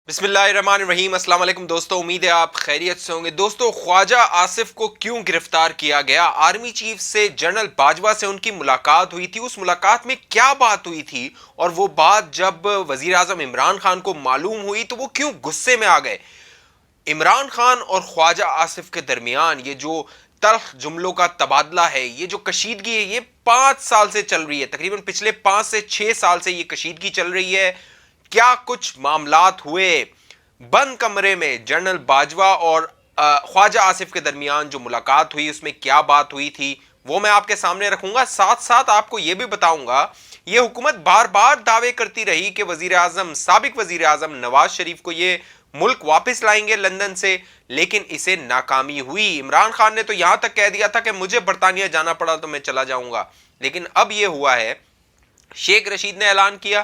بسم اللہ الرحمن الرحیم۔ السلام علیکم دوستو، امید ہے آپ خیریت سے ہوں گے۔ دوستو، خواجہ آصف کو کیوں گرفتار کیا گیا؟ آرمی چیف سے جنرل باجوہ سے ان کی ملاقات ہوئی تھی، اس ملاقات میں کیا بات ہوئی تھی اور وہ بات جب وزیر اعظم عمران خان کو معلوم ہوئی تو وہ کیوں غصے میں آ گئے؟ عمران خان اور خواجہ آصف کے درمیان یہ جو تلخ جملوں کا تبادلہ ہے، یہ جو کشیدگی ہے، یہ 5 سال سے چل رہی ہے، تقریباً پچھلے 5 سے 6 سال سے یہ کشیدگی چل رہی ہے۔ کیا کچھ معاملات ہوئے بند کمرے میں جنرل باجوہ اور خواجہ آصف کے درمیان جو ملاقات ہوئی، اس میں کیا بات ہوئی تھی، وہ میں آپ کے سامنے رکھوں گا۔ ساتھ ساتھ آپ کو یہ بھی بتاؤں گا، یہ حکومت بار بار دعوے کرتی رہی کہ سابق وزیر اعظم نواز شریف کو یہ ملک واپس لائیں گے لندن سے، لیکن اسے ناکامی ہوئی۔ عمران خان نے تو یہاں تک کہہ دیا تھا کہ مجھے برطانیہ جانا پڑا تو میں چلا جاؤں گا، لیکن اب یہ ہوا ہے، شیخ رشید نے اعلان کیا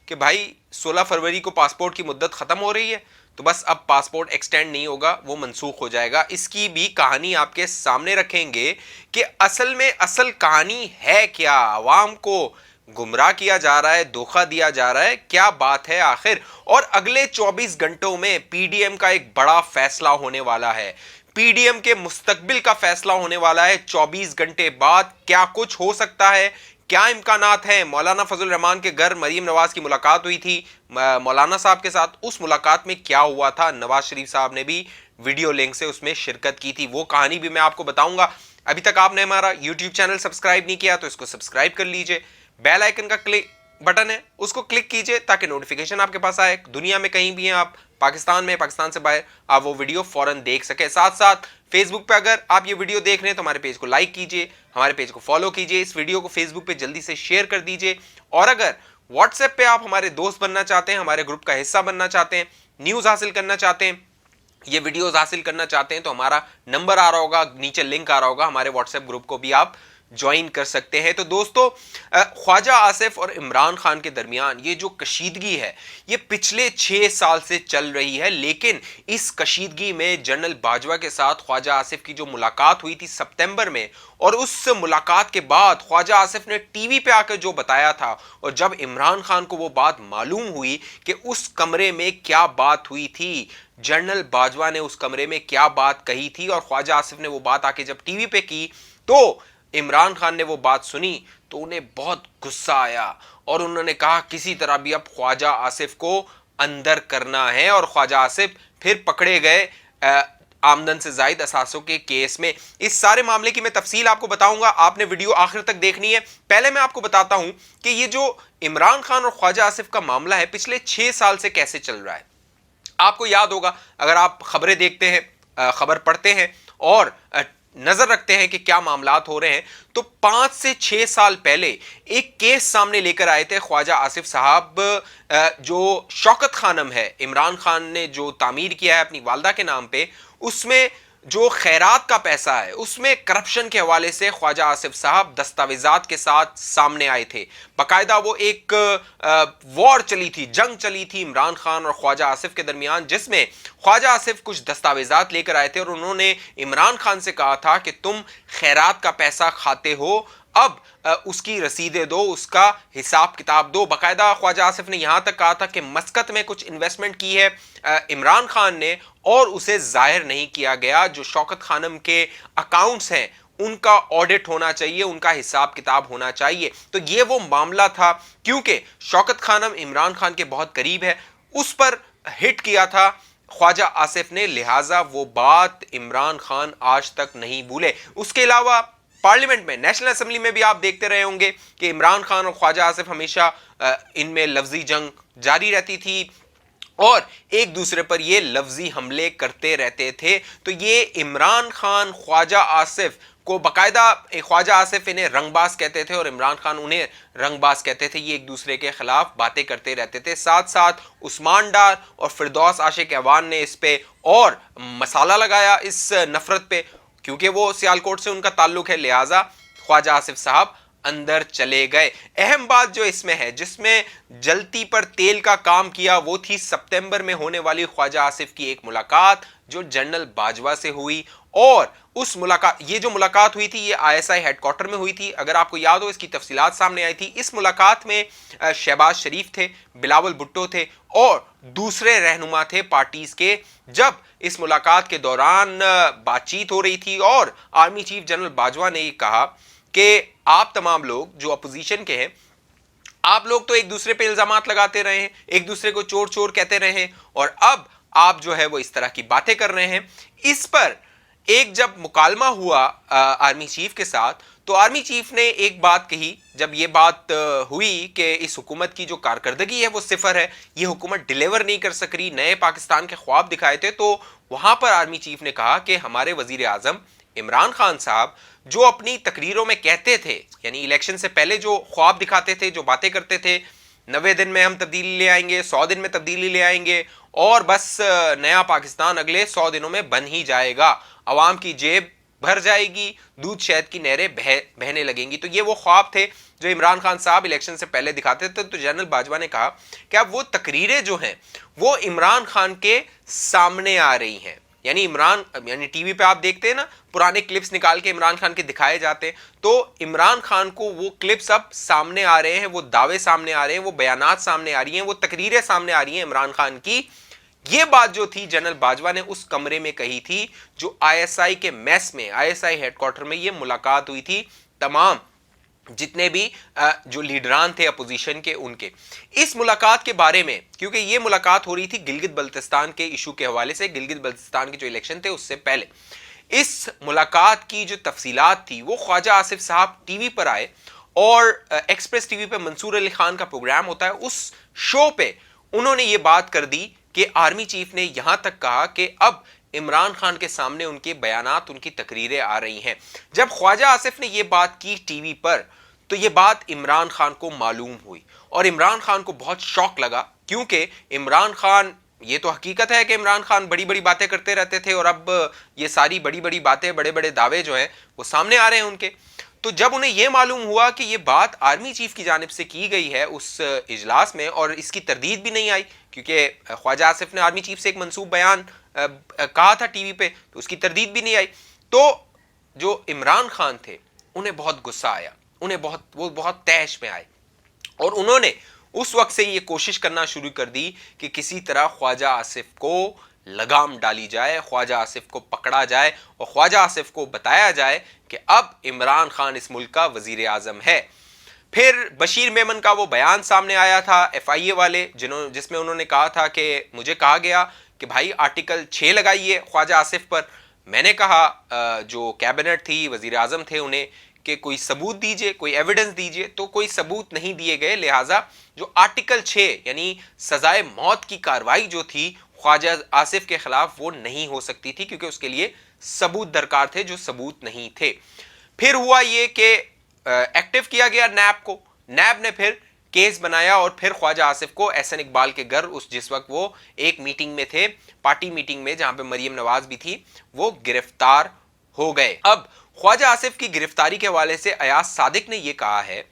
کہ بھائی 16 فروری کو پاسپورٹ کی مدت ختم ہو رہی ہے، تو بس اب پاسپورٹ ایکسٹینڈ نہیں ہوگا، وہ منسوخ ہو جائے گا۔ اس کی بھی کہانی آپ کے سامنے رکھیں گے کہ اصل کہانی ہے کیا، عوام کو گمراہ کیا جا رہا ہے، دھوکہ دیا جا رہا ہے، کیا بات ہے آخر۔ اور اگلے 24 گھنٹوں میں پی ڈی ایم کا ایک بڑا فیصلہ ہونے والا ہے، پی ڈی ایم کے مستقبل کا فیصلہ ہونے والا ہے۔ 24 گھنٹے بعد کیا کچھ ہو سکتا ہے، کیا امکانات ہیں۔ مولانا فضل الرحمان کے گھر مریم نواز کی ملاقات ہوئی تھی مولانا صاحب کے ساتھ، اس ملاقات میں کیا ہوا تھا؟ نواز شریف صاحب نے بھی ویڈیو لنک سے اس میں شرکت کی تھی، وہ کہانی بھی میں آپ کو بتاؤں گا۔ ابھی تک آپ نے ہمارا یوٹیوب چینل سبسکرائب نہیں کیا تو اس کو سبسکرائب کر لیجئے، بیل آئیکن کا بٹن ہے اس کو کلک کیجئے تاکہ نوٹیفیکیشن آپ کے پاس آئے، دنیا میں کہیں بھی ہیں آپ، پاکستان میں، پاکستان سے باہر، آپ وہ ویڈیو فوراً دیکھ سکے۔ ساتھ ساتھ فیس بک پہ اگر آپ یہ ویڈیو دیکھ رہے ہیں تو ہمارے پیج کو لائک کیجئے، ہمارے پیج کو فالو کیجئے، اس ویڈیو کو فیس بک پہ جلدی سے شیئر کر دیجئے، اور اگر واٹس ایپ پہ آپ ہمارے دوست بننا چاہتے ہیں، ہمارے گروپ کا حصہ بننا چاہتے ہیں، نیوز حاصل کرنا چاہتے ہیں، یہ ویڈیوز حاصل کرنا چاہتے ہیں، تو ہمارا نمبر آ رہا ہوگا، نیچے لنک آ رہا ہوگا، ہمارے واٹس ایپ گروپ کو بھی آپ جوائن کر سکتے ہیں۔ تو دوستو، خواجہ آصف اور عمران خان کے درمیان یہ جو کشیدگی ہے، یہ پچھلے 6 سال سے چل رہی ہے، لیکن اس کشیدگی میں جنرل باجوہ کے ساتھ خواجہ آصف کی جو ملاقات ہوئی تھی ستمبر میں، اور اس ملاقات کے بعد خواجہ آصف نے ٹی وی پہ آ کر جو بتایا تھا، اور جب عمران خان کو وہ بات معلوم ہوئی کہ اس کمرے میں کیا بات ہوئی تھی، جنرل باجوہ نے اس کمرے میں کیا بات کہی تھی، اور خواجہ آصف نے وہ بات آ کے جب ٹی وی پہ کی تو عمران خان نے وہ بات سنی تو انہیں بہت غصہ آیا، اور انہوں نے کہا کسی طرح بھی اب خواجہ آصف کو اندر کرنا ہے، اور خواجہ آصف پھر پکڑے گئے آمدن سے زائد اثاثوں کے کیس میں۔ اس سارے معاملے کی میں تفصیل آپ کو بتاؤں گا، آپ نے ویڈیو آخر تک دیکھنی ہے۔ پہلے میں آپ کو بتاتا ہوں کہ یہ جو عمران خان اور خواجہ آصف کا معاملہ ہے پچھلے 6 سال سے کیسے چل رہا ہے۔ آپ کو یاد ہوگا، اگر آپ خبریں دیکھتے ہیں، خبر پڑھتے ہیں اور نظر رکھتے ہیں کہ کیا معاملات ہو رہے ہیں، تو 5 سے 6 سال پہلے ایک کیس سامنے لے کر آئے تھے خواجہ آصف صاحب، جو شوکت خانم ہے، عمران خان نے جو تعمیر کیا ہے اپنی والدہ کے نام پہ، اس میں جو خیرات کا پیسہ ہے اس میں کرپشن کے حوالے سے خواجہ آصف صاحب دستاویزات کے ساتھ سامنے آئے تھے۔ باقاعدہ وہ ایک وار چلی تھی، جنگ چلی تھی عمران خان اور خواجہ آصف کے درمیان، جس میں خواجہ آصف کچھ دستاویزات لے کر آئے تھے اور انہوں نے عمران خان سے کہا تھا کہ تم خیرات کا پیسہ کھاتے ہو، اب اس کی رسیدیں دو، اس کا حساب کتاب دو۔ باقاعدہ خواجہ آصف نے یہاں تک کہا تھا کہ مسقط میں کچھ انویسٹمنٹ کی ہے عمران خان نے، اور اسے ظاہر نہیں کیا گیا۔ جو شوکت خانم کے اکاؤنٹس ہیں ان کا آڈٹ ہونا چاہیے، ان کا حساب کتاب ہونا چاہیے۔ تو یہ وہ معاملہ تھا، کیونکہ شوکت خانم عمران خان کے بہت قریب ہے، اس پر ہٹ کیا تھا خواجہ آصف نے، لہٰذا وہ بات عمران خان آج تک نہیں بھولے۔ اس کے علاوہ پارلیمنٹ میں، نیشنل اسمبلی میں بھی آپ دیکھتے رہے ہوں گے کہ عمران خان اور خواجہ آصف ہمیشہ ان میں لفظی جنگ جاری رہتی تھی، اور ایک دوسرے پر یہ لفظی حملے کرتے رہتے تھے۔ تو یہ عمران خان خواجہ آصف کو باقاعدہ، خواجہ آصف انہیں رنگ باز کہتے تھے اور عمران خان انہیں رنگ باز کہتے تھے، یہ ایک دوسرے کے خلاف باتیں کرتے رہتے تھے۔ ساتھ ساتھ عثمان ڈار اور فردوس عاشق اعوان نے اس پہ اور مسالہ لگایا، اس نفرت پہ، کیونکہ وہ سیالکوٹ سے ان کا تعلق ہے، لہٰذا خواجہ آصف صاحب اندر چلے گئے۔ اہم بات جو اس میں ہے، جس میں جلتی پر تیل کا کام کیا، وہ تھی ستمبر میں ہونے والی خواجہ آصف کی ایک ملاقات جو جنرل باجوہ سے ہوئی۔ اور اس ملاقات، یہ جو ملاقات ہوئی تھی یہ I S I had quarter میں ہوئی تھی، اگر آپ کو یاد ہو اس کی تفصیلات سامنے آئی تھی۔ اس ملاقات میں شہباز شریف تھے، بلاول بھٹو تھے اور دوسرے رہنما تھے پارٹیز کے۔ جب اس ملاقات کے دوران بات چیت ہو رہی تھی اور آرمی چیف جنرل باجوہ نے یہ کہا کہ آپ تمام لوگ جو اپوزیشن کے ہیں، آپ لوگ تو ایک دوسرے پہ الزامات لگاتے رہے ہیں، ایک دوسرے کو چور چور کہتے رہے ہیں، اور اب آپ جو ہے وہ اس طرح کی باتیں کر رہے ہیں۔ اس پر ایک جب مکالمہ ہوا آرمی چیف کے ساتھ، تو آرمی چیف نے ایک بات کہی، جب یہ بات ہوئی کہ اس حکومت کی جو کارکردگی ہے وہ صفر ہے، یہ حکومت ڈیلیور نہیں کر سک رہی، نئے پاکستان کے خواب دکھائے تھے، تو وہاں پر آرمی چیف نے کہا کہ ہمارے وزیر اعظم عمران خان صاحب جو اپنی تقریروں میں کہتے تھے، یعنی الیکشن سے پہلے جو خواب دکھاتے تھے، جو باتیں کرتے تھے، 90 دن میں ہم تبدیلی لے آئیں گے، 100 دن میں تبدیلی لے آئیں گے، اور بس نیا پاکستان اگلے 100 دنوں میں بن ہی جائے گا، عوام کی جیب بھر جائے گی، دودھ شہد کی نہریں بہنے لگیں گی۔ تو یہ وہ خواب تھے جو عمران خان صاحب الیکشن سے پہلے دکھاتے تھے۔ تو جنرل باجوہ نے کہا کہ اب وہ تقریریں جو ہیں وہ عمران خان کے سامنے آ رہی ہیں، یعنی ٹی وی پہ آپ دیکھتے ہیں نا، پرانے کلپس نکال کے عمران خان کے دکھائے جاتے ہیں، تو عمران خان کو وہ کلپس اب سامنے آ رہے ہیں، وہ دعوے سامنے آ رہے ہیں، وہ بیانات سامنے آ رہی ہیں، وہ تقریریں سامنے آ رہی ہیں عمران خان کی۔ یہ بات جو تھی جنرل باجوہ نے اس کمرے میں کہی تھی جو آئی ایس آئی کے میس میں، I S I had quarter میں یہ ملاقات ہوئی تھی، تمام جتنے بھی جو لیڈران تھے اپوزیشن کے، ان کے اس ملاقات کے بارے میں، کیونکہ یہ ملاقات ہو رہی تھی گلگت بلتستان کے ایشو کے حوالے سے، گلگت بلتستان کے جو الیکشن تھے اس سے پہلے، اس ملاقات کی جو تفصیلات تھی وہ خواجہ آصف صاحب ٹی وی پر آئے، اور ایکسپریس ٹی وی پہ منصور علی خان کا پروگرام ہوتا ہے، اس شو پہ انہوں نے یہ بات کر دی کہ آرمی چیف نے یہاں تک کہا کہ اب عمران خان کے سامنے ان کے بیانات، ان کی تقریریں آ رہی ہیں۔ جب خواجہ آصف نے یہ بات کی ٹی وی پر، تو یہ بات عمران خان کو معلوم ہوئی، اور عمران خان کو بہت شوق لگا، کیونکہ عمران خان، یہ تو حقیقت ہے کہ عمران خان بڑی بڑی باتیں کرتے رہتے تھے، اور اب یہ ساری بڑی بڑی باتیں، بڑے بڑے دعوے جو ہیں وہ سامنے آ رہے ہیں ان کے۔ تو جب انہیں یہ معلوم ہوا کہ یہ بات آرمی چیف کی جانب سے کی گئی ہے اس اجلاس میں، اور اس کی تردید بھی نہیں آئی، کیونکہ خواجہ آصف نے آرمی چیف سے ایک منسوب بیان کہا تھا ٹی وی پہ، تو اس کی تردید بھی نہیں آئی، تو جو عمران خان تھے انہیں بہت غصہ آیا، وہ بہت تیش میں آئے، اور انہوں نے اس وقت سے یہ کوشش کرنا شروع کر دی کہ کسی طرح خواجہ آصف کو لگام ڈالی جائے، خواجہ آصف کو پکڑا جائے، اور خواجہ آصف کو بتایا جائے کہ اب عمران خان اس ملک کا وزیر اعظم ہے۔ پھر بشیر میمن کا وہ بیان سامنے آیا تھا ایف آئی اے والے، جس میں انہوں نے کہا تھا کہ مجھے کہا گیا کہ بھائی آرٹیکل 6 لگائیے خواجہ آصف پر، میں نے کہا جو کیبنٹ تھی، وزیر اعظم تھے، انہیں کہ کوئی ثبوت دیجئے، کوئی ایویڈنس دیجئے، تو کوئی ثبوت نہیں دیے گئے، لہٰذا جو آرٹیکل 6 یعنی سزائے موت کی کاروائی جو تھی خواجہ آصف کے خلاف، وہ نہیں ہو سکتی تھی، کیونکہ اس کے لیے ثبوت درکار تھے جو ثبوت نہیں تھے۔ پھر ہوا یہ کہ ایکٹیو کیا گیا نیب کو، نیب نے پھر کیس بنایا، اور پھر خواجہ آصف کو احسن اقبال کے گھر، جس وقت وہ ایک میٹنگ میں تھے، پارٹی میٹنگ میں، جہاں پہ مریم نواز بھی تھی، وہ گرفتار ہو گئے۔ اب خواجہ آصف کی گرفتاری کے حوالے سے ایاز صادق نے یہ کہا ہے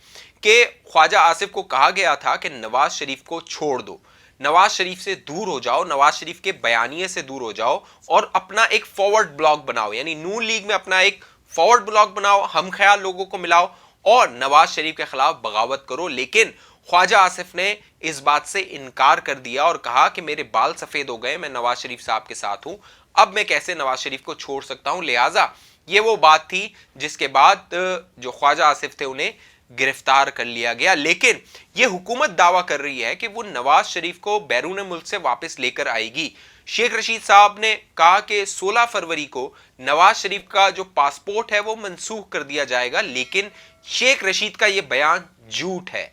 کہ خواجہ آصف کو کہا گیا تھا کہ نواز شریف کو چھوڑ دو، نواز شریف سے دور ہو جاؤ، نواز شریف کے بیانیے سے دور ہو جاؤ، اور اپنا ایک فارورڈ بلاک بناؤ، یعنی نون لیگ میں اپنا ایک فارورڈ بلاک بناؤ، ہم خیال لوگوں کو ملاؤ، اور نواز شریف کے خلاف بغاوت کرو۔ لیکن خواجہ آصف نے اس بات سے انکار کر دیا اور کہا کہ میرے بال سفید ہو گئے، میں نواز شریف صاحب کے ساتھ ہوں، اب میں کیسے نواز شریف کو چھوڑ سکتا ہوں۔ لہٰذا یہ وہ بات تھی جس کے بعد جو خواجہ آصف تھے انہیں گرفتار کر لیا گیا۔ لیکن یہ حکومت دعویٰ کر رہی ہے کہ وہ نواز شریف کو بیرون ملک سے واپس لے کر آئے گی۔ شیخ رشید صاحب نے کہا کہ 16 فروری کو نواز شریف کا جو پاسپورٹ ہے وہ منسوخ کر دیا جائے گا، لیکن شیخ رشید کا یہ بیان جھوٹ ہے،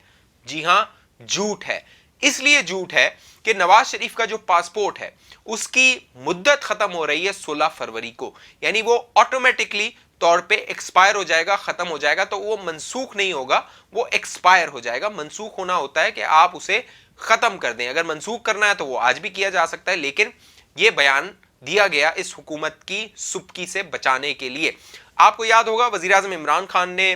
جی ہاں جھوٹ ہے۔ اس لیے جھوٹ ہے کہ نواز شریف کا جو پاسپورٹ ہے اس کی مدت ختم ہو رہی ہے 16 فروری کو، یعنی وہ آٹومیٹکلی طور پہ ایکسپائر ہو جائے گا، ختم ہو جائے گا، تو وہ منسوخ نہیں ہوگا، وہ ایکسپائر ہو جائے گا۔ منسوخ ہونا ہوتا ہے کہ آپ اسے ختم کر دیں، اگر منسوخ کرنا ہے تو وہ آج بھی کیا جا سکتا ہے، لیکن یہ بیان دیا گیا اس حکومت کی سبکی سے بچانے کے لیے۔ آپ کو یاد ہوگا وزیر اعظم عمران خان نے